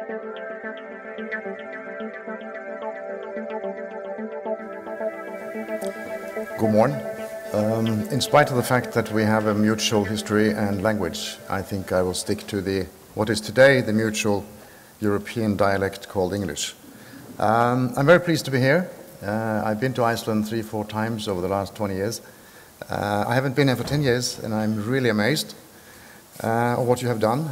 Good morning. In spite of the fact that we have a mutual history and language, I think I will stick to what is today the mutual European dialect called English. I'm very pleased to be here. I've been to Iceland 3-4 times over the last 20 years. I haven't been here for 10 years, and I'm really amazed at what you have done.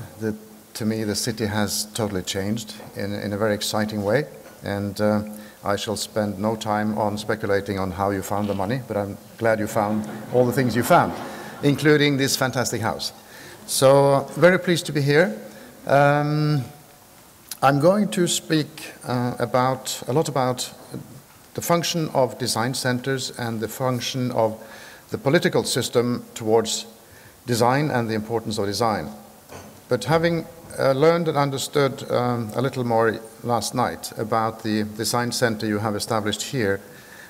To me, the city has totally changed in a very exciting way, and I shall spend no time on speculating on how you found the money, but I'm glad you found all the things you found, including this fantastic house. So, very pleased to be here. I'm going to speak a lot about the function of design centers and the function of the political system towards design and the importance of design. But having learned and understood a little more last night about the design center you have established here,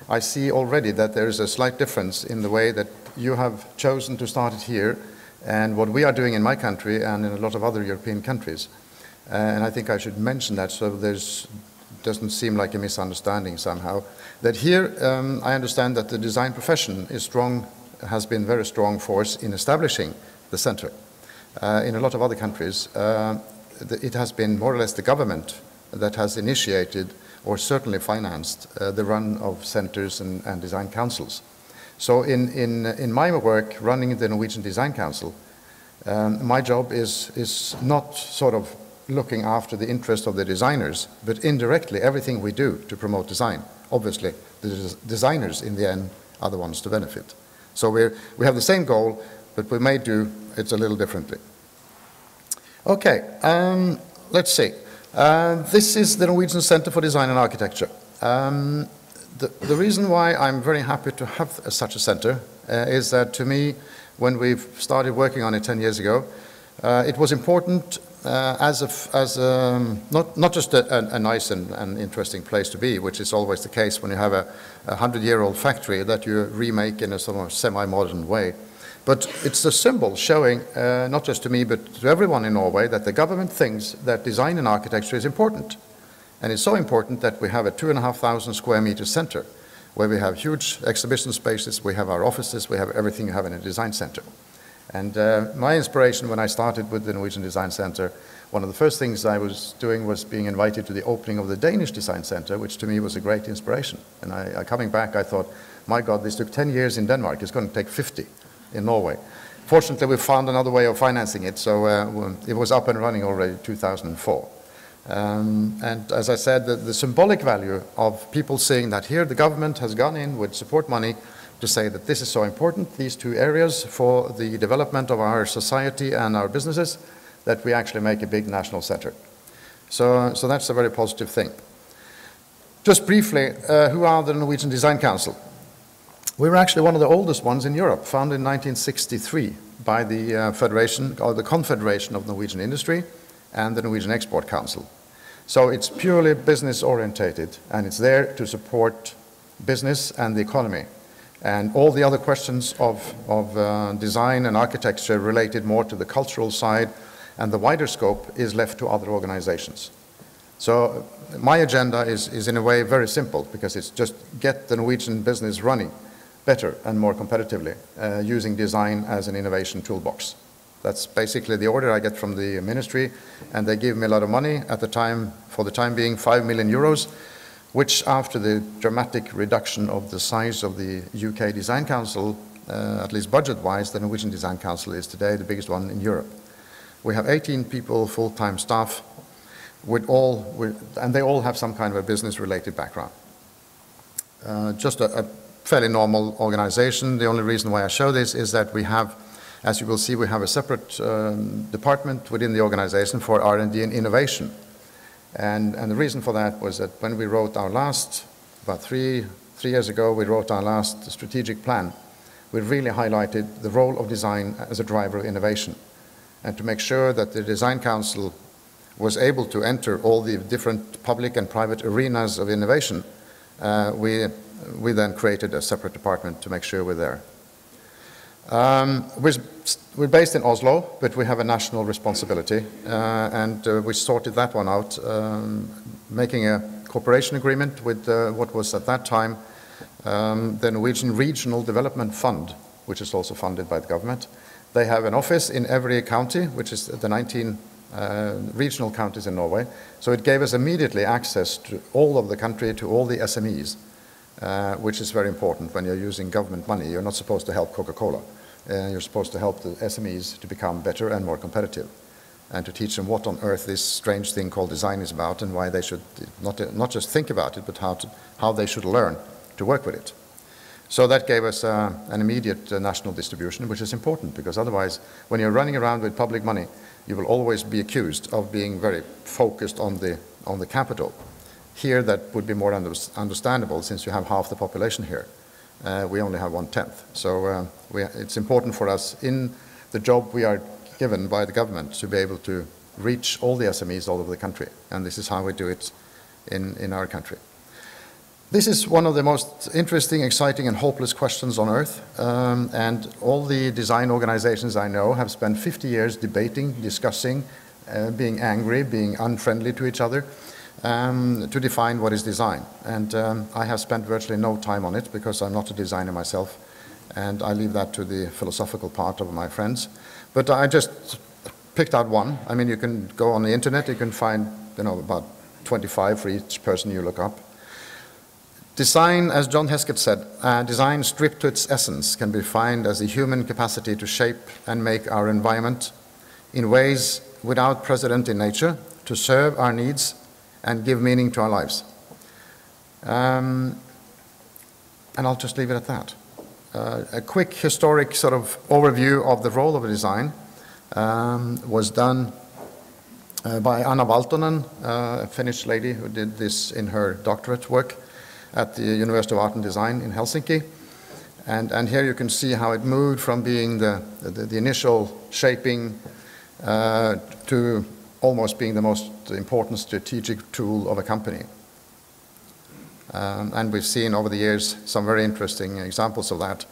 I see already that there is a slight difference in the way that you have chosen to start it here and what we are doing in my country and in a lot of other European countries. And I think I should mention that so doesn't seem like a misunderstanding somehow. That here, I understand that the design profession has been a very strong force in establishing the center. In a lot of other countries, it has been more or less the government that has initiated or certainly financed the run of centers and design councils. So in my work running the Norwegian Design Council, my job is not sort of looking after the interest of the designers, but indirectly everything we do to promote design. Obviously, the designers in the end are the ones to benefit. So we have the same goal, but we may do it a little differently. Okay, let's see. This is the Norwegian Center for Design and Architecture. The reason why I'm very happy to have such a center is that to me, when we started working on it 10 years ago, it was important not just a nice and interesting place to be, which is always the case when you have a 100-year-old factory that you remake in a sort of semi-modern way. But it's a symbol showing, not just to me, but to everyone in Norway, that the government thinks that design and architecture is important. And it's so important that we have a 2,500 square meter center, where we have huge exhibition spaces, we have our offices, we have everything you have in a design center. And my inspiration when I started with the Norwegian Design Center, one of the first things I was doing was being invited to the opening of the Danish Design Center, which to me was a great inspiration. And coming back, I thought, my God, this took 10 years in Denmark, it's going to take 50 in Norway. Fortunately, we found another way of financing it, so it was up and running already in 2004. And as I said, the symbolic value of people seeing that here the government has gone in with support money to say that this is so important, these two areas for the development of our society and our businesses, that we actually make a big national center. So that's a very positive thing. Just briefly, who are the Norwegian Design Council? We were actually one of the oldest ones in Europe, founded in 1963 by the Federation, or the Confederation of Norwegian Industry and the Norwegian Export Council. So it's purely business orientated, and it's there to support business and the economy. And all the other questions of design and architecture related more to the cultural side and the wider scope is left to other organizations. So my agenda is in a way very simple, because it's just get the Norwegian business running better and more competitively, using design as an innovation toolbox. That's basically the order I get from the ministry, and they give me a lot of money at the time, for the time being, 5 million euros, which after the dramatic reduction of the size of the UK Design Council, at least budget-wise, the Norwegian Design Council is today the biggest one in Europe. We have 18 people, full-time staff, and they all have some kind of a business-related background. Just a fairly normal organization. The only reason why I show this is that we have, as you will see, we have a separate department within the organization for R&D and innovation. And the reason for that was that when we wrote our last, about three years ago, we wrote our last strategic plan. We really highlighted the role of design as a driver of innovation. And to make sure that the Design Council was able to enter all the different public and private arenas of innovation, we then created a separate department to make sure we're there. We're we're based in Oslo, but we have a national responsibility, and we sorted that one out, making a cooperation agreement with what was at that time the Norwegian Regional Development Fund, which is also funded by the government. They have an office in every county, which is the 19 regional counties in Norway. So it gave us immediately access to all of the country, to all the SMEs, which is very important when you're using government money. You're not supposed to help Coca-Cola. You're supposed to help the SMEs to become better and more competitive, and to teach them what on earth this strange thing called design is about, and why they should not just think about it, but how they should learn to work with it. So that gave us an immediate national distribution, which is important, because otherwise, when you're running around with public money, you will always be accused of being very focused on the capital. Here, that would be more understandable, since you have half the population here. We only have 1/10. So it's important for us in the job we are given by the government to be able to reach all the SMEs all over the country. And this is how we do it in our country. This is one of the most interesting, exciting, and hopeless questions on earth. And all the design organizations I know have spent 50 years debating, discussing, being angry, being unfriendly to each other, to define what is design. And I have spent virtually no time on it, because I'm not a designer myself, and I leave that to the philosophical part of my friends. But I just picked out one. I mean, you can go on the internet, you can find, about 25 for each person you look up. Design, as John Heskett said, design stripped to its essence can be defined as the human capacity to shape and make our environment in ways without precedent in nature, to serve our needs and give meaning to our lives. And I'll just leave it at that. A quick historic sort of overview of the role of a design was done by Anna Valtonen, a Finnish lady who did this in her doctorate work at the University of Art and Design in Helsinki. And here you can see how it moved from being the initial shaping to almost being the most important strategic tool of a company. And we've seen over the years some very interesting examples of that.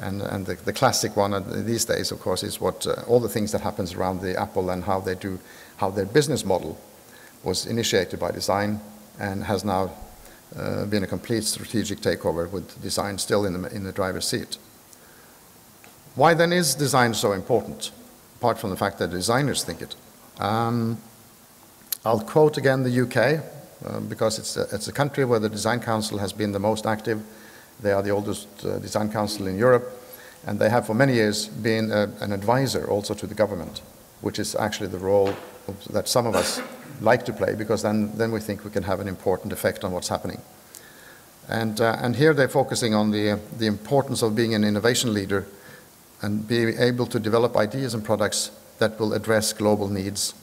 And the classic one these days, of course, is what all the things that happens around the Apple, and how their business model was initiated by design and has now been a complete strategic takeover, with design still in the driver's seat. Why then is design so important, apart from the fact that designers think it? I'll quote again the UK, because it's a country where the Design Council has been the most active. They are the oldest design council in Europe, and they have for many years been an advisor also to the government, which is actually the role that some of us like to play, because then we think we can have an important effect on what's happening. And here they're focusing on the importance of being an innovation leader and being able to develop ideas and products that will address global needs,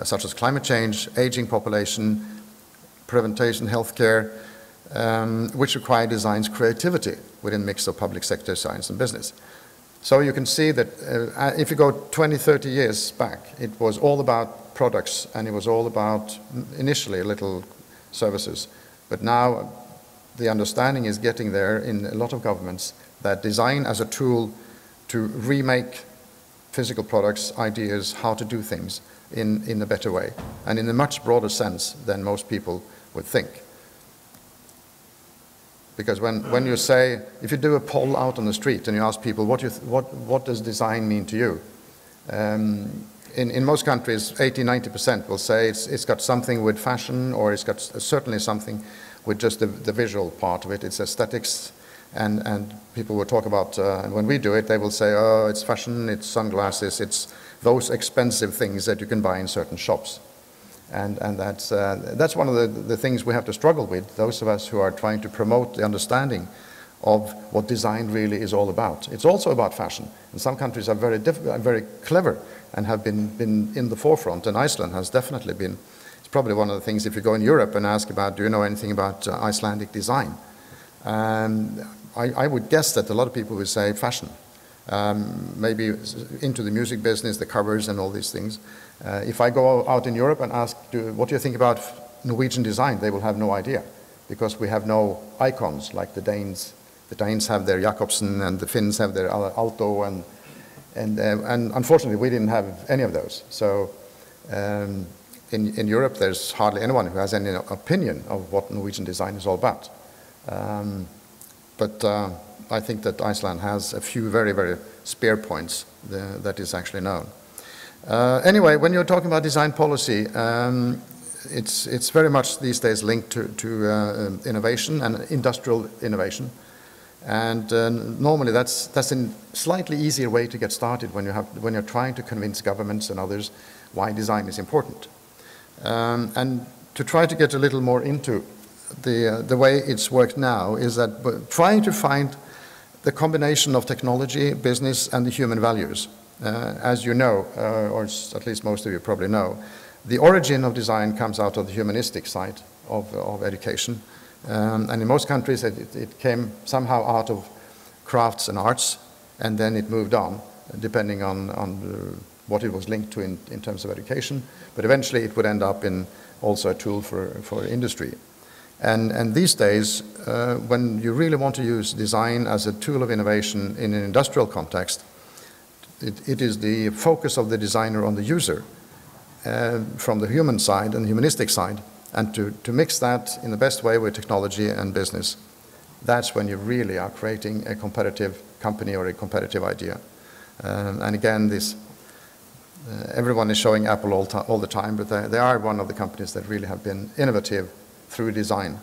such as climate change, aging population, prevention, healthcare, which require design's creativity within a mix of public sector, science, and business. So you can see that if you go 20, 30 years back, it was all about products, and it was all about, initially, little services. But now the understanding is getting there in a lot of governments, that design as a tool to remake physical products, ideas, how to do things in a better way, and in a much broader sense than most people would think. Because when you say, if you do a poll out on the street and you ask people, what does design mean to you? In most countries, 80–90% will say it's got something with fashion, or it's got certainly something with just the visual part of it. It's aesthetics, and people will talk about, and when we do it, they will say, oh, it's fashion, it's sunglasses, it's those expensive things that you can buy in certain shops. And that's one of the things we have to struggle with, those of us who are trying to promote the understanding of what design really is all about. It's also about fashion, and some countries are very clever and have been in the forefront, and Iceland has definitely been. It's probably one of the things, if you go in Europe and ask about, do you know anything about Icelandic design? I would guess that a lot of people would say fashion, maybe into the music business, the covers and all these things. If I go out in Europe and ask, what do you think about Norwegian design? They will have no idea, because we have no icons like the Danes. The Danes have their Jacobsen, and the Finns have their Alto, and And unfortunately, we didn't have any of those. So in Europe, there's hardly anyone who has any opinion of what Norwegian design is all about. But I think that Iceland has a few very, very spear points that is actually known. Anyway, when you're talking about design policy, it's very much these days linked to innovation and industrial innovation. And normally that's a slightly easier way to get started when you're trying to convince governments and others why design is important. And to try to get a little more into the way it's worked now is that trying to find the combination of technology, business, and the human values. As you know, or at least most of you probably know, the origin of design comes out of the humanistic side of education. And in most countries, it came somehow out of crafts and arts, and then it moved on, depending on what it was linked to in terms of education. But eventually, it would end up in also a tool for industry. And these days, when you really want to use design as a tool of innovation in an industrial context, it is the focus of the designer on the user from the human side and the humanistic side, and to mix that in the best way with technology and business. That's when you really are creating a competitive company or a competitive idea. And again, everyone is showing Apple all the time, but they are one of the companies that really have been innovative through design.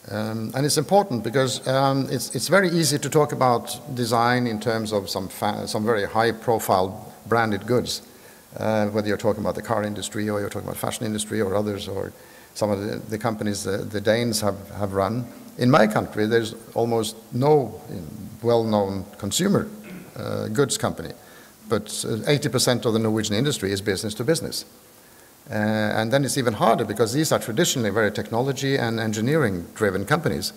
And it's important because it's very easy to talk about design in terms of some very high-profile branded goods, whether you're talking about the car industry or you're talking about fashion industry or others, or some of the companies the Danes have run. In my country, there's almost no well-known consumer goods company, but 80% of the Norwegian industry is business to business. And then it's even harder because these are traditionally very technology and engineering driven companies.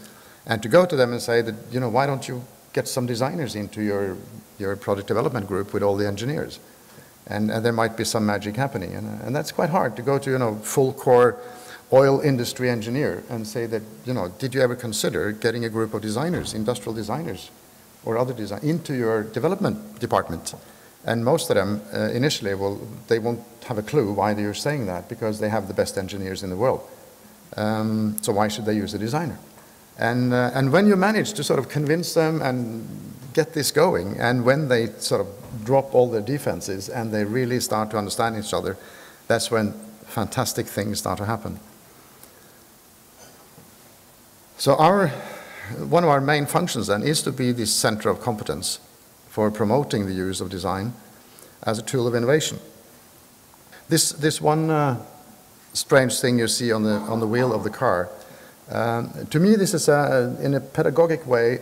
And to go to them and say that, why don't you get some designers into your product development group with all the engineers? And there might be some magic happening. And that's quite hard to go to, full core oil industry engineer and say that, did you ever consider getting a group of designers, industrial designers or other design into your development department? And most of them, initially, they won't have a clue why you're saying that, because they have the best engineers in the world. So why should they use a designer? And when you manage to sort of convince them and get this going, and when they sort of drop all their defenses and they really start to understand each other, that's when fantastic things start to happen. So one of our main functions then is to be this center of competence for promoting the use of design as a tool of innovation. This one strange thing you see on the wheel of the car, to me this is in a pedagogic way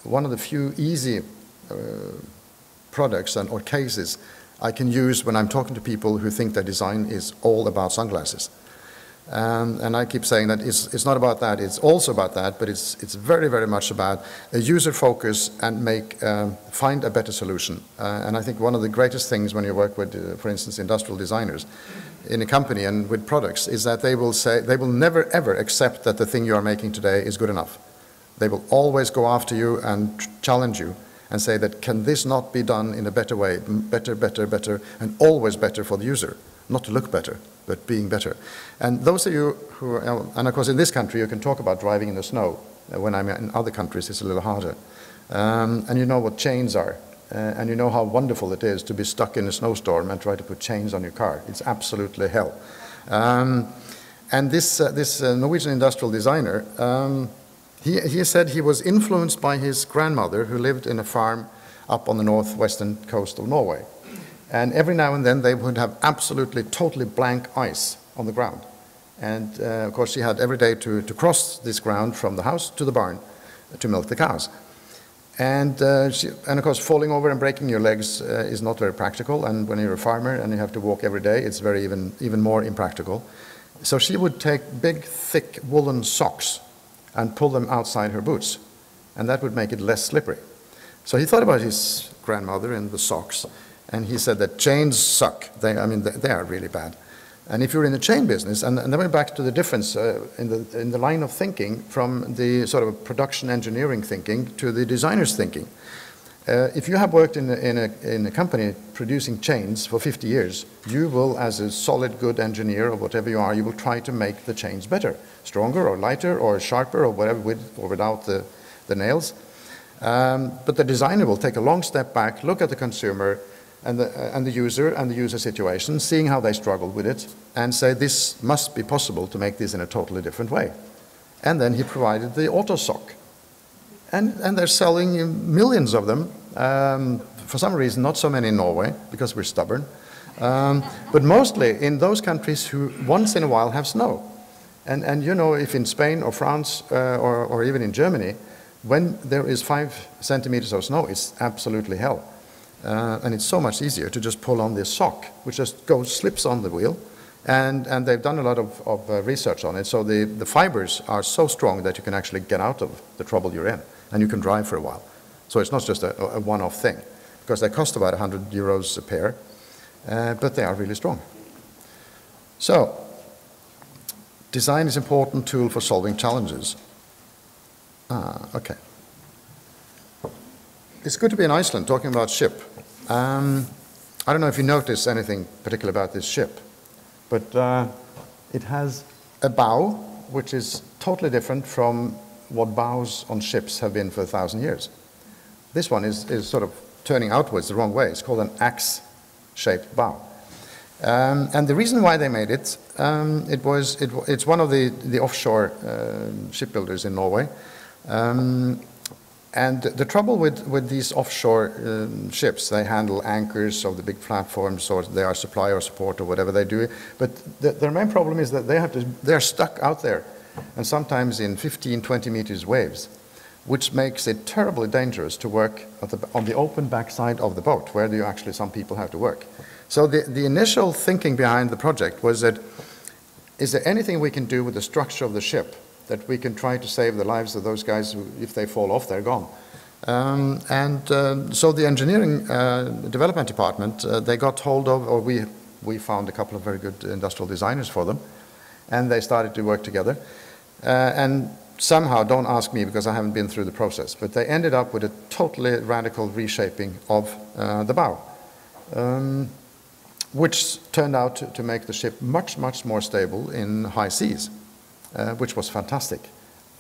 one of the few easy products or cases I can use when I'm talking to people who think that design is all about sunglasses. And I keep saying that it's not about that, it's also about that, but it's very, very much about a user focus and find a better solution. And I think one of the greatest things when you work with, for instance, industrial designers in a company and with products is that they will never ever accept that the thing you are making today is good enough. They will always go after you and challenge you and say that, can this not be done in a better way, better, and always better for the user, not to look better, but being better. And those of you who are, and of course in this country you can talk about driving in the snow. When I'm in other countries it's a little harder. And you know what chains are. And you know how wonderful it is to be stuck in a snowstorm and try to put chains on your car. It's absolutely hell. And this Norwegian industrial designer, he said he was influenced by his grandmother who lived in a farm up on the northwestern coast of Norway. And every now and then they would have absolutely, totally blank ice on the ground. And of course she had every day to cross this ground from the house to the barn to milk the cows. And of course falling over and breaking your legs is not very practical. And when you're a farmer and you have to walk every day, it's very even more impractical. So she would take big, thick woolen socks and pull them outside her boots. And that would make it less slippery. So he thought about his grandmother and the socks. And he said that chains suck. They are really bad. And if you're in the chain business, and then we're back to the difference in the line of thinking from the sort of production engineering thinking to the designer's thinking. If you have worked in a company producing chains for 50 years, you will, as a solid, good engineer or whatever you are, you will try to make the chains better, stronger or lighter or sharper or whatever, with or without the nails. But the designer will take a long step back, look at the consumer and the user situation, seeing how they struggle with it, and say this must be possible to make this in a totally different way. And then he provided the auto sock. And they're selling millions of them. For some reason, not so many in Norway, because we're stubborn. But mostly in those countries who once in a while have snow. And you know, if in Spain or France or even in Germany, when there is 5 centimeters of snow, it's absolutely hell. And it's so much easier to just pull on this sock, which just slips on the wheel. And they've done a lot of research on it. So the fibers are so strong that you can actually get out of the trouble you're in, and you can drive for a while. So it's not just a one-off thing, because they cost about 100 euros a pair, but they are really strong. So design is an important tool for solving challenges. Okay. It's good to be in Iceland talking about ship. I don't know if you notice anything particular about this ship, but it has a bow which is totally different from what bows on ships have been for 1,000 years. This one is sort of turning outwards the wrong way. It's called an axe-shaped bow. And the reason why they made it, it's one of the offshore shipbuilders in Norway. And the trouble with these offshore ships, they handle anchors of the big platforms, or they are supply or support or whatever they do. But their main problem is that they're stuck out there, and sometimes in 15, 20 meters waves, which makes it terribly dangerous to work on the open backside of the boat, where some people have to work. So the initial thinking behind the project was that, is there anything we can do with the structure of the ship that we can try to save the lives of those guys who, if they fall off, they're gone. So the engineering development department, they got hold of, or we found a couple of very good industrial designers for them, and they started to work together. And somehow, don't ask me because I haven't been through the process, but they ended up with a totally radical reshaping of the bow, which turned out to make the ship much, much more stable in high seas. Which was fantastic.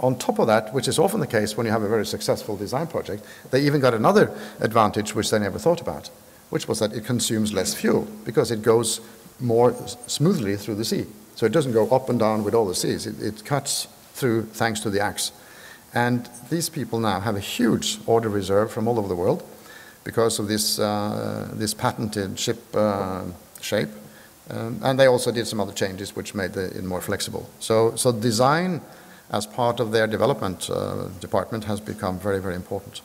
On top of that, which is often the case when you have a very successful design project, they even got another advantage which they never thought about, which was that it consumes less fuel because it goes more smoothly through the sea. So it doesn't go up and down with all the seas. It cuts through thanks to the axe. And these people now have a huge order reserve from all over the world because of this patented ship shape. And they also did some other changes which made it more flexible. So design as part of their development department has become very, very important.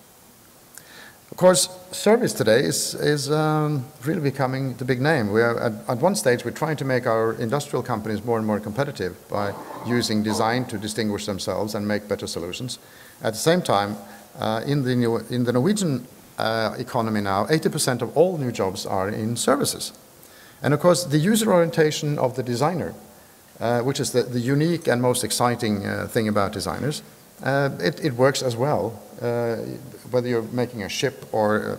Of course, service today is really becoming the big name. We are at one stage we're trying to make our industrial companies more and more competitive by using design to distinguish themselves and make better solutions. At the same time, in the Norwegian economy now, 80% of all new jobs are in services. And of course, the user orientation of the designer, which is the unique and most exciting thing about designers, it works as well, whether you're making a ship or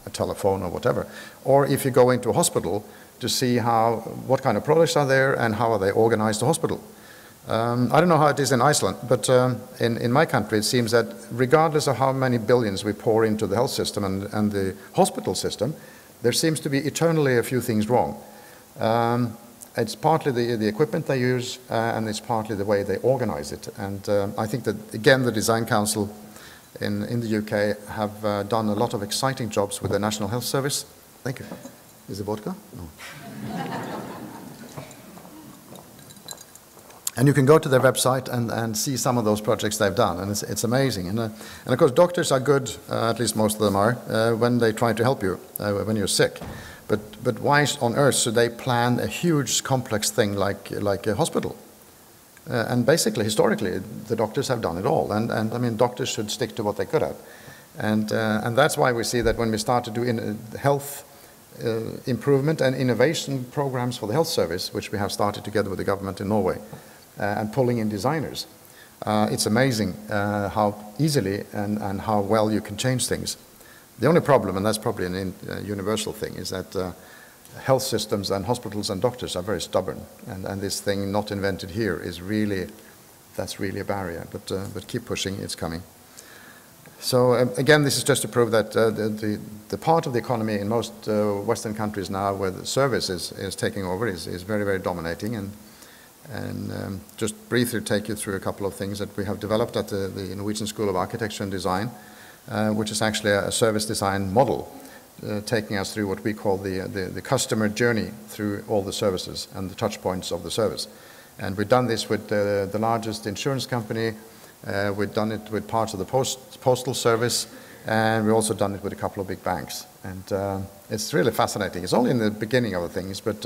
a telephone or whatever, or if you go into a hospital to see what kind of products are there and how are they organized the hospital. I don't know how it is in Iceland, but in my country it seems that regardless of how many billions we pour into the health system and the hospital system, there seems to be eternally a few things wrong. It's partly the equipment they use, and it's partly the way they organize it. And I think that, again, the Design Council in the UK have done a lot of exciting jobs with the National Health Service. Thank you. Is it vodka? No. And you can go to their website and see some of those projects they've done, and it's amazing. And of course, doctors are good, at least most of them are, when they try to help you when you're sick. But why on earth should they plan a huge, complex thing like a hospital? And basically, historically, the doctors have done it all, and I mean, doctors should stick to what they could have. And that's why we see that when we start to do health improvement and innovation programs for the health service, which we have started together with the government in Norway, and pulling in designers. It's amazing how easily and how well you can change things. The only problem, and that's probably a universal thing, is that health systems and hospitals and doctors are very stubborn, and this thing not invented here is really, that's really a barrier, but keep pushing, it's coming. So again, this is just to prove that the part of the economy in most Western countries now where the service is taking over is very, very dominating. And just briefly take you through a couple of things that we have developed at the Norwegian School of Architecture and Design, which is actually a service design model, taking us through what we call the customer journey through all the services and the touch points of the service. And we've done this with the largest insurance company. We've done it with parts of the postal service, and we've also done it with a couple of big banks. And it's really fascinating. It's only in the beginning of the things, but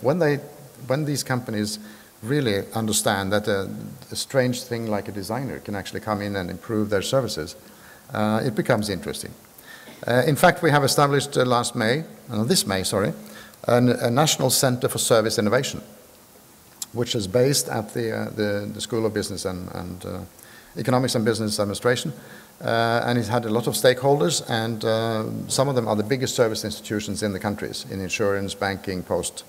when these companies really understand that a strange thing like a designer can actually come in and improve their services, it becomes interesting. In fact, we have established this May, a National Center for Service Innovation, which is based at the School of Business and Economics and Business Administration, and it's had a lot of stakeholders, and some of them are the biggest service institutions in the countries, in insurance, banking, post,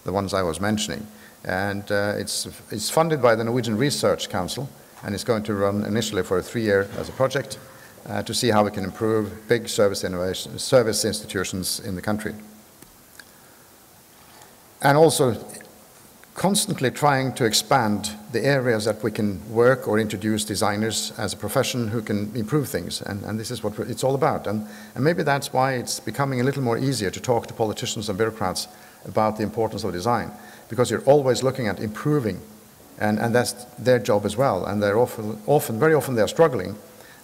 the ones I was mentioning. And it's funded by the Norwegian Research Council, and it's going to run initially for a 3-year as a project to see how we can improve big service institutions in the country. And also constantly trying to expand the areas that we can work or introduce designers as a profession who can improve things. And this is what it's all about. And maybe that's why it's becoming a little more easier to talk to politicians and bureaucrats about the importance of design, because you're always looking at improving, and that's their job as well. And they're very often they're struggling.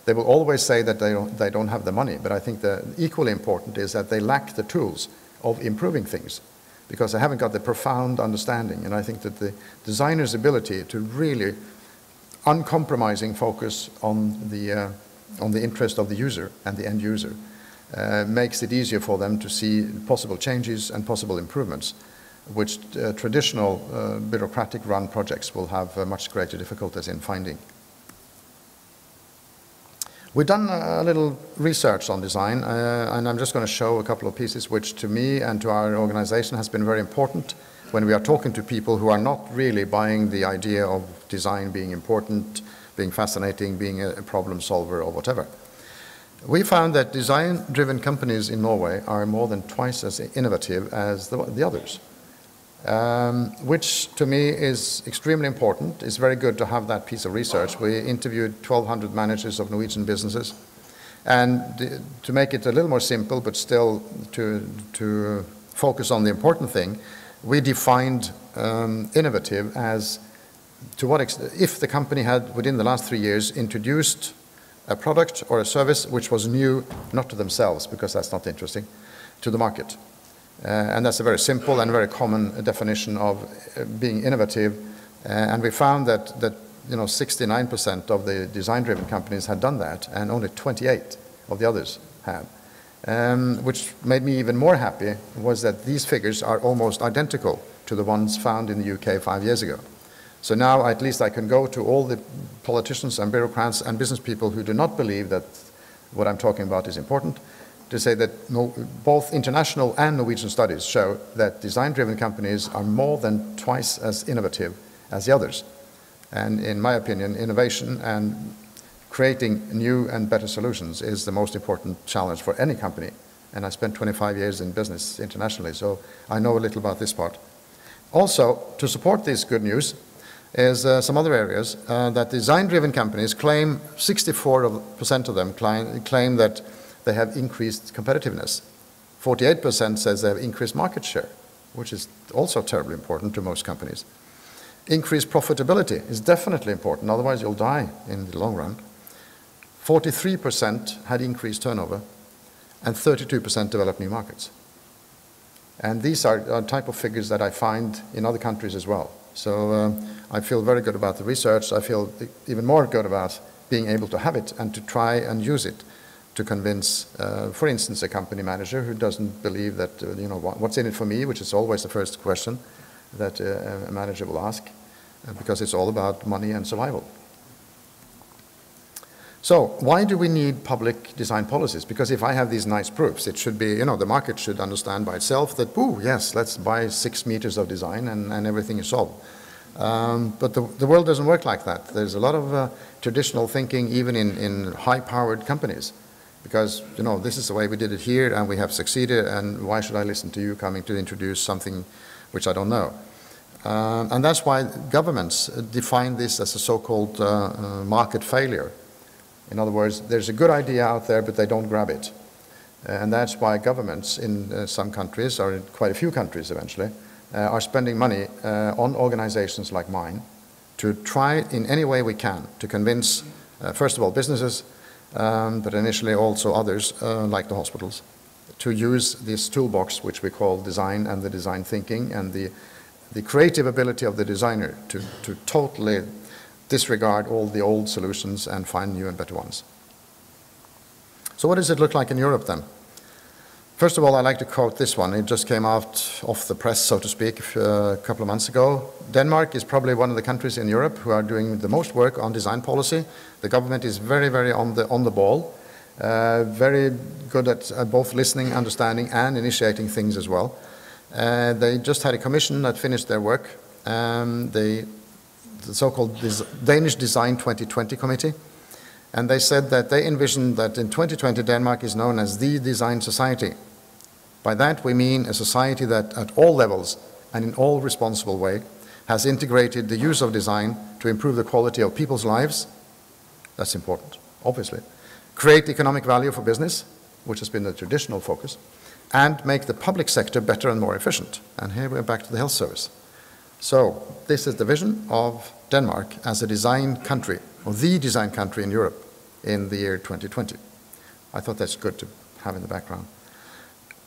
They will always say that they don't have the money, but I think the equally important is that they lack the tools of improving things, because they haven't got the profound understanding. And I think that the designer's ability to really uncompromising focus on the interest of the user and the end user makes it easier for them to see possible changes and possible improvements, which traditional bureaucratic run projects will have much greater difficulties in finding. We've done a little research on design, and I'm just going to show a couple of pieces which to me and to our organization has been very important when we are talking to people who are not really buying the idea of design being important, being fascinating, being a problem solver or whatever. We found that design-driven companies in Norway are more than twice as innovative as the others, which to me is extremely important. It's very good to have that piece of research. We interviewed 1,200 managers of Norwegian businesses, and to make it a little more simple but still to focus on the important thing, we defined innovative as to what extent, if the company had within the last 3 years introduced a product or a service which was new, not to themselves, because that's not interesting, to the market. And that's a very simple and very common definition of being innovative. And we found that 69% of the design-driven companies had done that, and only 28 of the others had. Which made me even more happy was that these figures are almost identical to the ones found in the UK 5 years ago. So now at least I can go to all the politicians and bureaucrats and business people who do not believe that what I'm talking about is important, to say that both international and Norwegian studies show that design-driven companies are more than twice as innovative as the others. And in my opinion, innovation and creating new and better solutions is the most important challenge for any company. And I spent 25 years in business internationally, so I know a little about this part. Also, to support this good news, is some other areas that design-driven companies claim, 64% of them claim that they have increased competitiveness. 48% says they have increased market share, which is also terribly important to most companies. Increased profitability is definitely important, otherwise you'll die in the long run. 43% had increased turnover, and 32% developed new markets. And these are type of figures that I find in other countries as well. So I feel very good about the research. I feel even more good about being able to have it and to try and use it to convince, for instance, a company manager who doesn't believe that, what's in it for me, which is always the first question that a manager will ask, because it's all about money and survival. So why do we need public design policies? Because if I have these nice proofs, it should be, the market should understand by itself that, yes, let's buy 6 meters of design and everything is solved. But the world doesn't work like that. There's a lot of traditional thinking even in high-powered companies. Because, this is the way we did it here and we have succeeded, and why should I listen to you coming to introduce something which I don't know? And that's why governments define this as a so-called market failure. In other words, there's a good idea out there, but they don't grab it. And that's why governments in some countries, or in quite a few countries eventually, are spending money on organizations like mine to try in any way we can to convince, first of all, businesses, but initially also others, like the hospitals, to use this toolbox which we call design and the design thinking and the creative ability of the designer to totally disregard all the old solutions and find new and better ones. So what does it look like in Europe then? First of all, I like to quote this one. It just came out off the press, so to speak, a couple of months ago. Denmark is probably one of the countries in Europe who are doing the most work on design policy. The government is very, very on the ball, very good at both listening, understanding, and initiating things as well. They just had a commission that finished their work, the so-called Danish Design 2020 Committee. And they said that they envisioned that in 2020 Denmark is known as the design society. By that we mean a society that at all levels and in all responsible way has integrated the use of design to improve the quality of people's lives. That's important, obviously. Create economic value for business, which has been the traditional focus, and make the public sector better and more efficient. And here we're back to the health service. So this is the vision of Denmark as a design country, or the design country in Europe in the year 2020. I thought that's good to have in the background.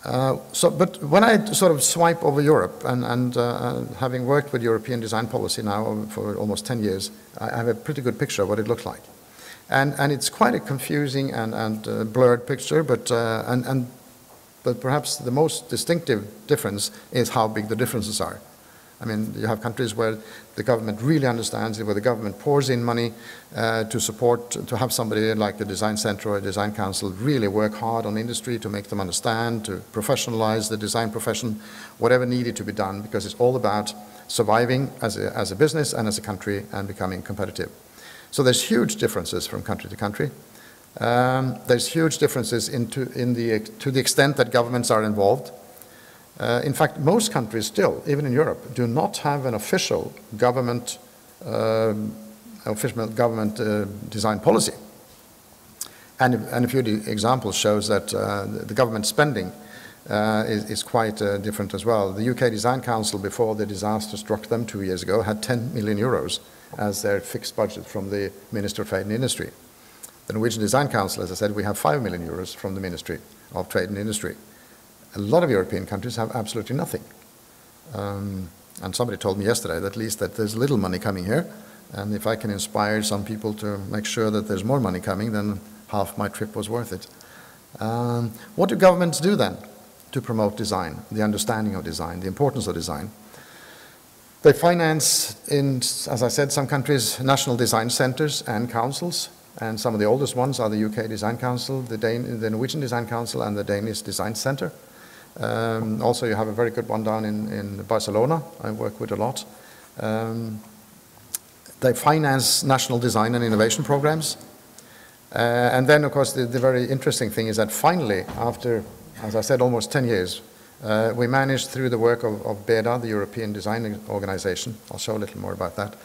But when I sort of swipe over Europe, and having worked with European design policy now for almost 10 years, I have a pretty good picture of what it looks like. And it's quite a confusing and blurred picture, but perhaps the most distinctive difference is how big the differences are. I mean, you have countries where the government really understands it, where the government pours in money to support, to have somebody like a design center or a design council really work hard on industry to make them understand, to professionalize the design profession, whatever needed to be done, because it's all about surviving as a business and as a country and becoming competitive. So there's huge differences from country to country. There's huge differences to the extent that governments are involved. In fact, most countries still, even in Europe, do not have an official government design policy. And a few examples shows that the government spending is quite different as well. The UK Design Council, before the disaster struck them 2 years ago, had 10 million euros as their fixed budget from the Minister of Trade and Industry. The Norwegian Design Council, as I said, we have 5 million euros from the Ministry of Trade and Industry. A lot of European countries have absolutely nothing. And somebody told me yesterday that at least that there's little money coming here, and if I can inspire some people to make sure that there's more money coming, then half my trip was worth it. What do governments do then to promote design, the understanding of design, the importance of design? They finance, in, as I said, some countries, national design centers and councils, and some of the oldest ones are the UK Design Council, the Norwegian Design Council, and the Danish Design Center. Also, you have a very good one down in Barcelona, I work with a lot. They finance national design and innovation programs. And then, of course, the very interesting thing is that finally, after, as I said, almost 10 years, we managed through the work of Bæði, the European Design Organization, I'll show a little more about that,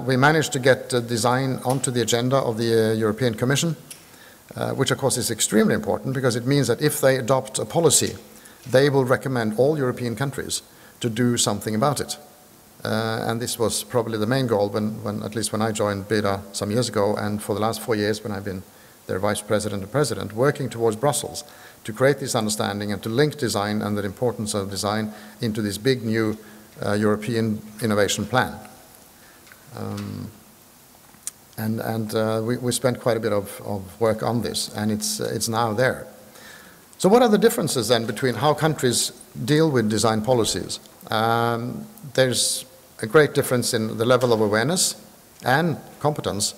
we managed to get design onto the agenda of the European Commission, which of course is extremely important because it means that if they adopt a policy, they will recommend all European countries to do something about it. And this was probably the main goal at least when I joined Bæði some years ago, and for the last 4 years when I've been their vice president and president, working towards Brussels to create this understanding and to link design and the importance of design into this big new European innovation plan. we spent quite a bit of work on this, and it's now there. So what are the differences then between how countries deal with design policies? There's a great difference in the level of awareness and competence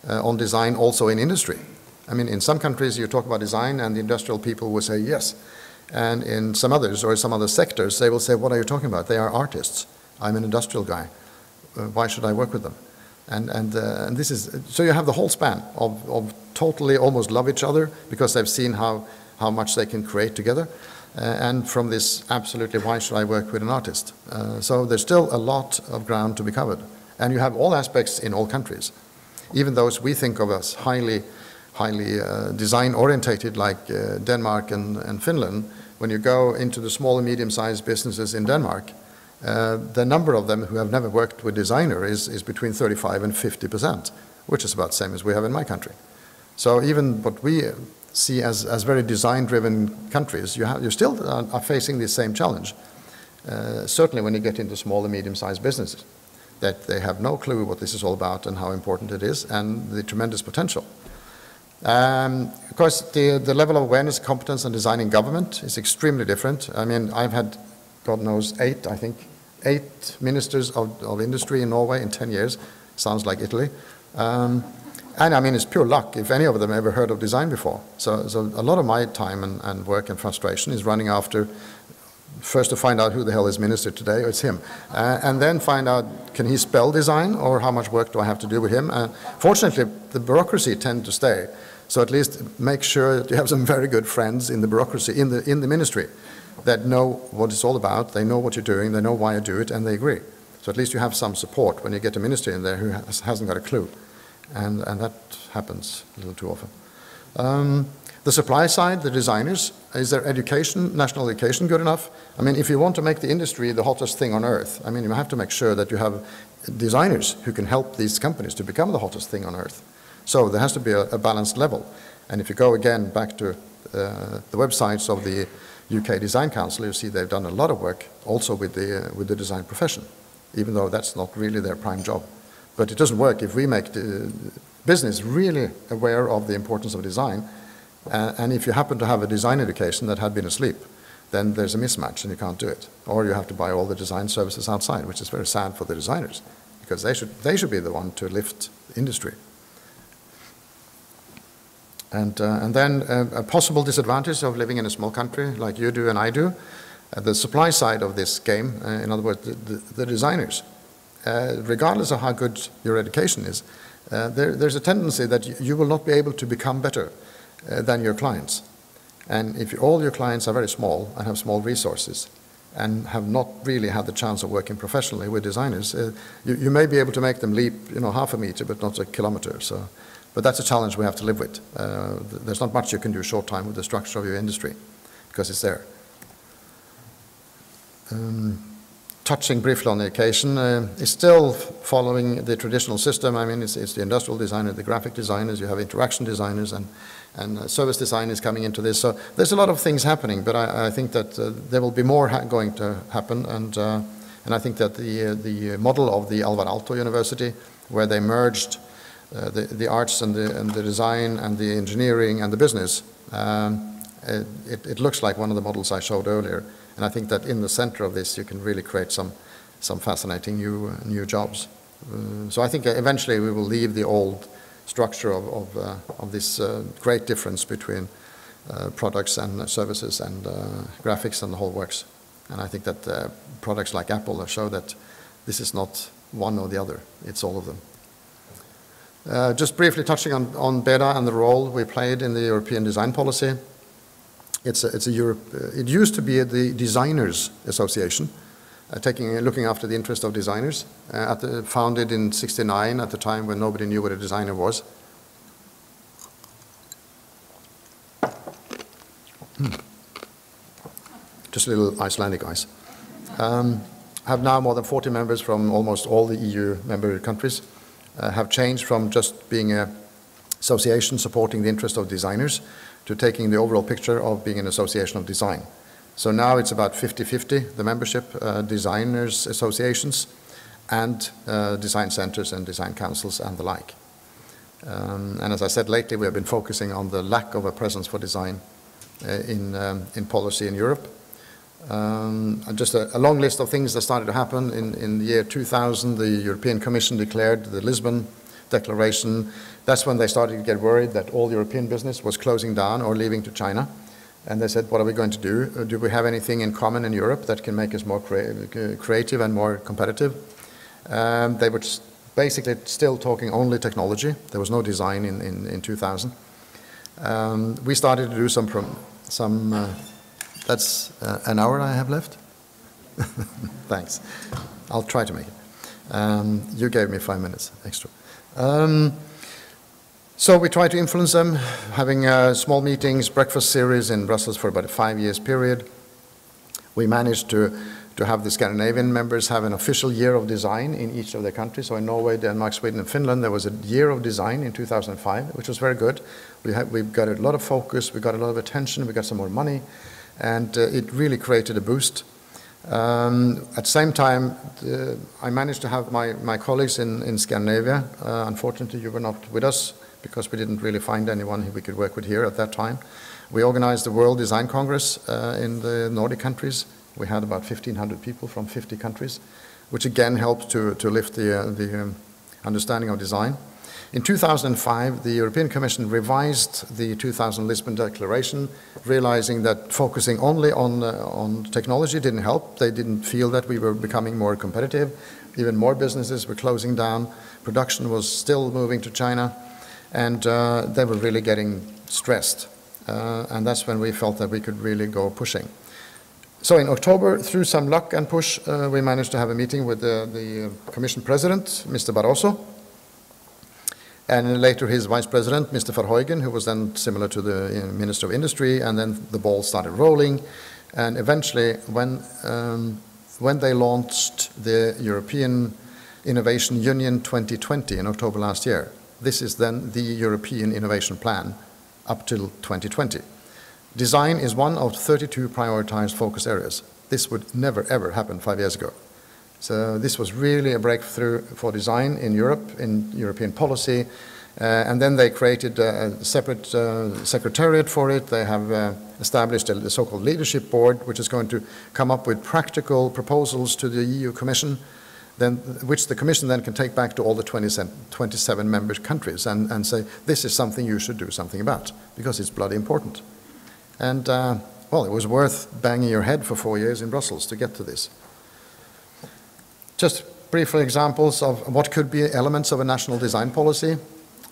on design also in industry. I mean, in some countries you talk about design and the industrial people will say yes. And in some others, or some other sectors, they will say, what are you talking about? They are artists. I'm an industrial guy. Why should I work with them? And this is, so you have the whole span of totally almost love each other because they've seen how much they can create together. And from this, absolutely, why should I work with an artist? So there's still a lot of ground to be covered. And you have all aspects in all countries. Even those we think of as highly design-orientated, like Denmark and Finland, when you go into the small and medium-sized businesses in Denmark, the number of them who have never worked with designer is between 35 and 50%, which is about the same as we have in my country. So even what we see as very design-driven countries, you still are facing the same challenge. Certainly when you get into small and medium-sized businesses, that they have no clue what this is all about and how important it is and the tremendous potential. Of course, the level of awareness, competence, and design in government is extremely different. I mean, I've had, God knows, 8 ministers of industry in Norway in 10 years. Sounds like Italy. And I mean, it's pure luck if any of them ever heard of design before. So a lot of my time and work and frustration is running after, first to find out who the hell is minister today, or it's him. And then find out, can he spell design, or how much work do I have to do with him? Fortunately, the bureaucracy tend to stay. So at least make sure that you have some very good friends in the bureaucracy, in the ministry, that know what it's all about, they know what you're doing, they know why you do it, and they agree. So at least you have some support when you get a minister in there who hasn't got a clue. And that happens a little too often. The supply side, the designers, is their education, national education good enough? I mean, if you want to make the industry the hottest thing on earth, I mean, you have to make sure that you have designers who can help these companies to become the hottest thing on earth. So there has to be a balanced level. And if you go again back to the websites of the UK Design Council, you see they've done a lot of work also with the design profession, even though that's not really their prime job. But it doesn't work if we make the business really aware of the importance of design. And if you happen to have a design education that had been asleep, then there's a mismatch and you can't do it. Or you have to buy all the design services outside, which is very sad for the designers, because they should be the one to lift the industry. And then a possible disadvantage of living in a small country like you do and I do, the supply side of this game, in other words, the designers, regardless of how good your education is, there's a tendency that you will not be able to become better than your clients. And if all your clients are very small and have small resources and have not really had the chance of working professionally with designers, you may be able to make them leap, half a meter, but not a kilometer. But that's a challenge we have to live with. There's not much you can do short time with the structure of your industry, because it's there. Touching briefly on the education, is still following the traditional system. I mean, it's the industrial designer, the graphic designers, you have interaction designers, and service design is coming into this. So there's a lot of things happening, but I think that there will be more going to happen, and I think that the model of the Alvar Aalto University, where they merged the arts and the design and the engineering and the business, it looks like one of the models I showed earlier. And I think that in the center of this, you can really create some fascinating new jobs. So I think eventually we will leave the old structure of this great difference between products and services and graphics and the whole works. And I think that products like Apple show that this is not one or the other, it's all of them. Just briefly touching on Bæði and the role we played in the European design policy. It used to be the Designers Association, looking after the interest of designers, founded in '69 at the time when nobody knew what a designer was. Just a little Icelandic ice. Have now more than 40 members from almost all the EU member countries. Have changed from just being an association supporting the interest of designers to taking the overall picture of being an association of design. So now it's about 50-50, the membership, designers associations and design centers and design councils and the like. And as I said, lately we have been focusing on the lack of a presence for design in policy in Europe. And just a long list of things that started to happen. In the year 2000, the European Commission declared the Lisbon Declaration. That's when they started to get worried that all European business was closing down or leaving to China. And they said, what are we going to do? Do we have anything in common in Europe that can make us more creative and more competitive? They were basically still talking only technology. There was no design in 2000. We started to do some that's an hour I have left? Thanks. I'll try to make it. You gave me 5 minutes extra. So we tried to influence them, having small meetings, breakfast series in Brussels for about a 5 years period. We managed to have the Scandinavian members have an official year of design in each of their countries. So in Norway, Denmark, Sweden, and Finland, there was a year of design in 2005, which was very good. We got a lot of focus, we got a lot of attention, we got some more money, and it really created a boost. At the same time, I managed to have my colleagues in Scandinavia. Unfortunately, you were not with us because we didn't really find anyone who we could work with here at that time. We organized the World Design Congress in the Nordic countries. We had about 1,500 people from 50 countries, which again helped to lift the understanding of design. In 2005, the European Commission revised the 2000 Lisbon Declaration, realizing that focusing only on technology didn't help. They didn't feel that we were becoming more competitive. Even more businesses were closing down. Production was still moving to China, and they were really getting stressed. And that's when we felt that we could really go pushing. So in October, through some luck and push, we managed to have a meeting with the Commission President, Mr. Barroso, and later his Vice President, Mr. Verheugen, who was then similar to the Minister of Industry, and then the ball started rolling. And eventually, when they launched the European Innovation Union 2020 in October last year, this is then the European Innovation Plan up till 2020. Design is one of 32 prioritized focus areas. This would never, ever happen 5 years ago. So this was really a breakthrough for design in Europe, in European policy. And then they created a separate secretariat for it. They have established a so-called leadership board, which is going to come up with practical proposals to the EU Commission, which the Commission then can take back to all the 27 member countries and say, this is something you should do something about, because it's bloody important. And, well, it was worth banging your head for 4 years in Brussels to get to this. Just brief examples of what could be elements of a national design policy.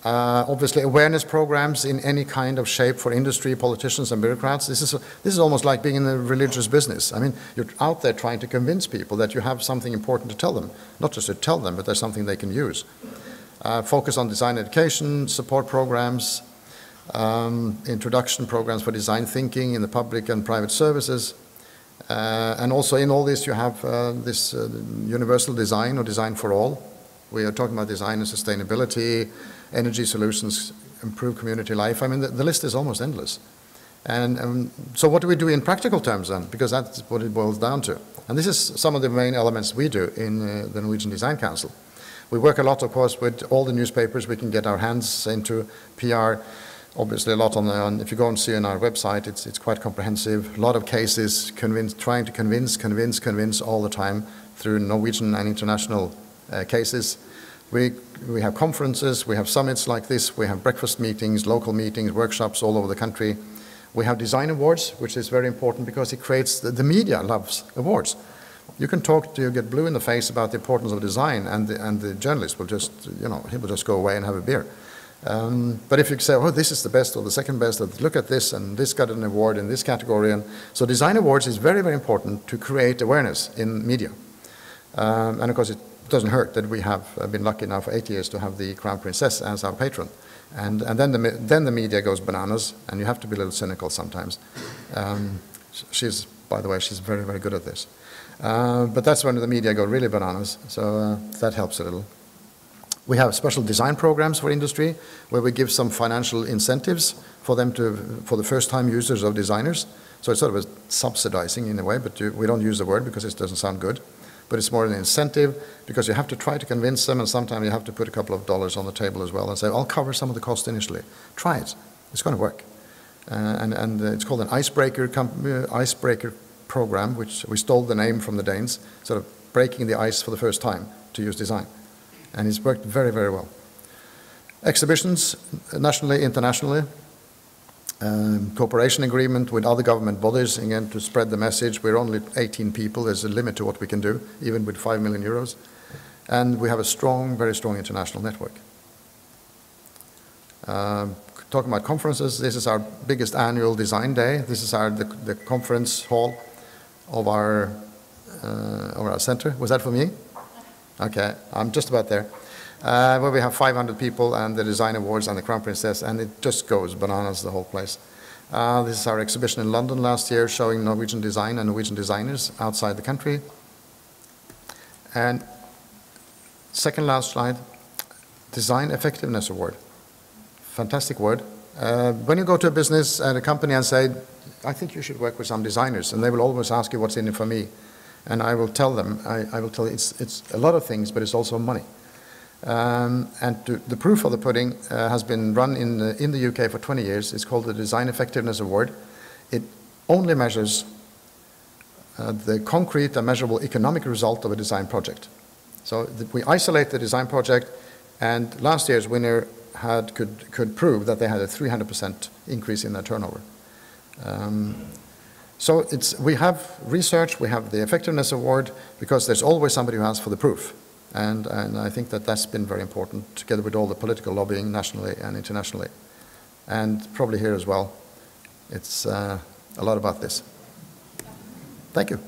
Obviously, awareness programs in any kind of shape for industry, politicians, and bureaucrats. This is almost like being in the religious business. I mean, you're out there trying to convince people that you have something important to tell them. Not just to tell them, but there's something they can use. Focus on design education, support programs, introduction programs for design thinking in the public and private services. And also in all this you have this universal design or design for all. We are talking about design and sustainability, energy solutions, improve community life. I mean, the list is almost endless. And so what do we do in practical terms then? Because that's what it boils down to. And this is some of the main elements we do in the Norwegian Design Council. We work a lot, of course, with all the newspapers we can get our hands into, PR. Obviously, a lot on if you go and see on our website, it's quite comprehensive. A lot of cases, trying to convince all the time through Norwegian and international cases. We have conferences, we have summits like this, we have breakfast meetings, local meetings, workshops all over the country. We have design awards, which is very important because it creates, the media loves awards. You can talk to, you get blue in the face about the importance of design, and the journalist will just, he will just go away and have a beer. But if you say, oh, this is the best or the second best, or look at this, and this got an award in this category. And so design awards is very, very important to create awareness in media. And of course, it doesn't hurt that we have been lucky now for 8 years to have the Crown Princess as our patron. And then the media goes bananas, and you have to be a little cynical sometimes. She's, by the way, she's very, very good at this. But that's when the media go really bananas, so that helps a little. We have special design programs for industry where we give some financial incentives for them for the first-time users of designers. So it's sort of a subsidizing in a way, but we don't use the word because it doesn't sound good. but it's more an incentive because you have to try to convince them, and sometimes you have to put a couple of dollars on the table as well and say, I'll cover some of the cost initially. Try it. It's going to work. And it's called an icebreaker program, which we stole the name from the Danes, sort of breaking the ice for the first time to use design. And it's worked very, very well. Exhibitions, nationally, internationally. Cooperation agreement with other government bodies, again, to spread the message. We're only 18 people. There's a limit to what we can do, even with 5 million euros. And we have a strong, very strong international network. Talking about conferences, this is our biggest annual design day. This is the conference hall of our center. Was that for me? Okay, I'm just about there. Where we have 500 people and the design awards and the Crown Princess, and it just goes bananas, the whole place. This is our exhibition in London last year showing Norwegian design and Norwegian designers outside the country. And second last slide, Design Effectiveness Award. Fantastic word. When you go to a business and a company and say, I think you should work with some designers, and they will always ask you what's in it for me. And I will tell them, I will tell you it's a lot of things, but it's also money. The proof of the pudding has been run in the UK for 20 years. It's called the Design Effectiveness Award. It only measures the concrete and measurable economic result of a design project. So we isolate the design project, and last year's winner could prove that they had a 300% increase in their turnover. So we have research, we have the Effectiveness Award, because there's always somebody who asks for the proof. And I think that that's been very important, together with all the political lobbying nationally and internationally. And probably here as well, it's a lot about this. Thank you.